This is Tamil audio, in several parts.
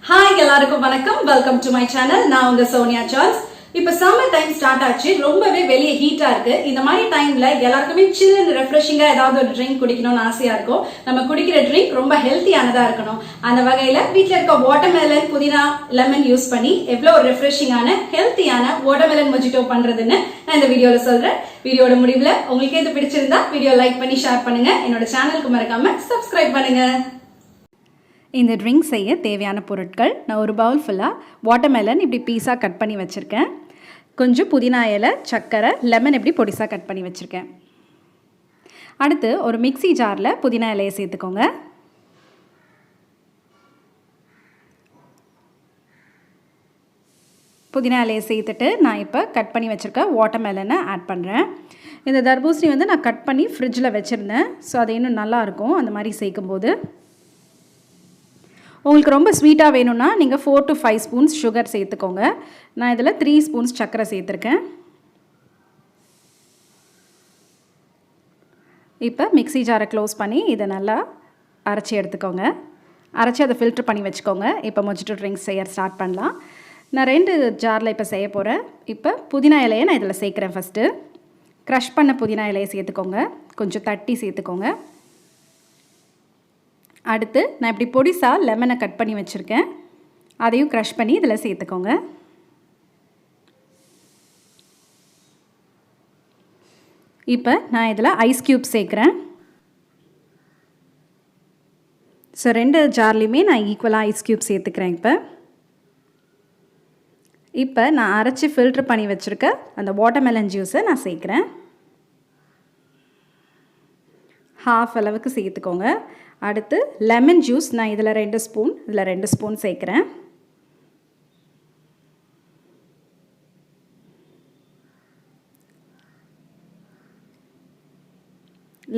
Hi, எல்லாருக்கும் வணக்கம். Welcome to my channel. நான் உங்க Soniacharles. இப்ப சம்மர் டைம் ஸ்டார்ட் ஆச்சு. ரொம்பவே வெளிய ஹீட்டா இருக்கு. இந்த மாதிரி டைம்ல எல்லாருக்குமே சில் அண்ட் ரெஃப்ரெஷிங்கா ஏதாவது ஒரு ட்ரிங்க் குடிக்கணும்னு ஆசையா இருக்கும். நம்ம குடிக்கிற ட்ரிங்க் ரொம்ப ஹெல்த்தியானதா இருக்கணும். அந்த வகையில வீட்ல இருக்க வாட்டர்மெலன், புதினா, லெமன் யூஸ் பண்ணி எவ்வளவு ரெஃப்ரெஷிங்கான ஹெல்த்தியான வாட்டர்மெலன் மொஜிட்டோ பண்றதுன்னு நான் இந்த வீடியோல சொல்றேன். வீடியோட முடிவுல உங்களுக்கு இது பிடிச்சிருந்தா வீடியோ லைக் பண்ணி ஷேர் பண்ணுங்க. என்னோட சேனலுக்கு மறக்காம சப்ஸ்கிரைப் பண்ணுங்க. இந்த ட்ரிங்க் செய்ய தேவையான பொருட்கள், நான் ஒரு பவுல் ஃபுல்லாக வாட்டர்மெலன் இப்படி பீஸாக கட் பண்ணி வச்சுருக்கேன். கொஞ்சம் புதினா இலை, சர்க்கரை, லெமன் இப்படி பொடிசாக கட் பண்ணி வச்சுருக்கேன். அடுத்து ஒரு மிக்ஸி ஜாரில் புதினா இலையை சேர்த்துக்கோங்க. புதினா இலையை சேர்த்துட்டு நான் இப்போ கட் பண்ணி வச்சுருக்க வாட்டர்மெலனை ஆட் பண்ணுறேன். இந்த தர்பூசணி நான் கட் பண்ணி ஃப்ரிட்ஜில் வச்சுருந்தேன். ஸோ அது இன்னும் நல்லாயிருக்கும் அந்த மாதிரி சேர்க்கும்போது. உங்களுக்கு ரொம்ப ஸ்வீட்டாக வேணும்னா நீங்கள் 4 to 5 ஸ்பூன்ஸ் சுகர் சேர்த்துக்கோங்க. நான் இதில் 3 ஸ்பூன்ஸ் சர்க்கரை சேர்த்துருக்கேன். இப்போ மிக்ஸி ஜாரை க்ளோஸ் பண்ணி இதை நல்லா அரைச்சி எடுத்துக்கோங்க. அரைச்சி அதை ஃபில்ட்ரு பண்ணி வச்சுக்கோங்க. இப்போ மொஜிட்டோ ட்ரிங்க்ஸ் செய்ய ஸ்டார்ட் பண்ணலாம். நான் 2 ஜாரில் இப்போ செய்ய போகிறேன். இப்போ புதினா இலையை நான் இதில் சேர்க்குறேன். ஃபஸ்ட்டு க்ரஷ் பண்ண புதினா இலையை சேர்த்துக்கோங்க. கொஞ்சம் தட்டி சேர்த்துக்கோங்க. அடுத்து நான் இப்படி பொடிசாக லெமனை கட் பண்ணி வச்சுருக்கேன். அதையும் க்ரஷ் பண்ணி இதில் சேர்த்துக்கோங்க. இப்போ நான் இதில் ஐஸ் க்யூப் சேர்க்குறேன். ஸோ 2 ஜார்லேயுமே நான் ஈக்குவலாக ஐஸ் க்யூப் சேர்த்துக்கிறேன். இப்போ நான் அரைச்சி ஃபில்ட்ரு பண்ணி வச்சுருக்க அந்த வாட்டர்மெலன் ஜூஸை நான் சேர்க்குறேன். ஹாஃப் அளவுக்கு சேர்த்துக்கோங்க. அடுத்து லெமன் ஜூஸ் நான் இதில் 2 ஸ்பூன், இதில் 2 ஸ்பூன் சேர்க்குறேன்.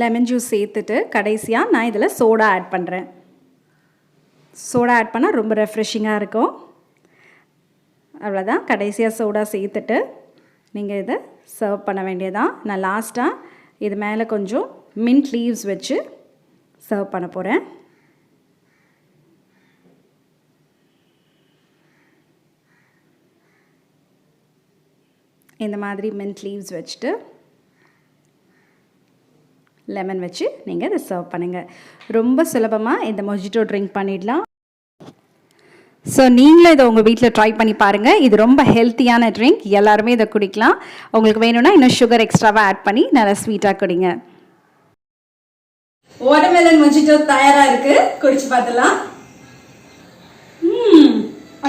லெமன் ஜூஸ் சேர்த்துட்டு கடைசியாக நான் இதில் சோடா ஆட் பண்ணுறேன். சோடா ஆட் பண்ணால் ரொம்ப ரெஃப்ரெஷிங்காக இருக்கும். அவ்வளோதான். கடைசியாக சோடா சேர்த்துட்டு நீங்கள் இதை சர்வ் பண்ண வேண்டியதான். நான் லாஸ்ட்டாக இது மேலே கொஞ்சம் மின்ட் லீவ்ஸ் வச்சு சர்வ் பண்ண போகிறேன். இந்த மாதிரி மின்ட் லீவ்ஸ் வச்சுட்டு லெமன் வச்சு நீங்கள் இதை சர்வ் பண்ணுங்கள். ரொம்ப சுலபமாக இந்த மொஜிட்டோ ட்ரிங்க் பண்ணிடலாம். ஸோ நீங்களும் இதை உங்கள் வீட்டில் ட்ரை பண்ணி பாருங்கள். இது ரொம்ப ஹெல்த்தியான ட்ரிங்க். எல்லாருமே இதை குடிக்கலாம். உங்களுக்கு வேணும்னா இன்னும் சுகர் எக்ஸ்ட்ராவாக ஆட் பண்ணி நல்லா ஸ்வீட்டாக குடிங்க. வாட்டர்மெலன் மொஜிட்டோ தயாரா இருக்கு. குடிச்சு பார்த்துலாம்.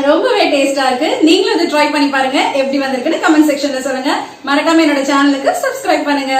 ரொம்பவே டேஸ்டா இருக்கு. நீங்களும் இதை ட்ரை பண்ணி பாருங்க. எப்படி வந்திருக்குன்னு கமெண்ட் செக்ஷன்ல சொல்லுங்க. மறக்காம என்னோட சேனலுக்கு சப்ஸ்கிரைப் பண்ணுங்க.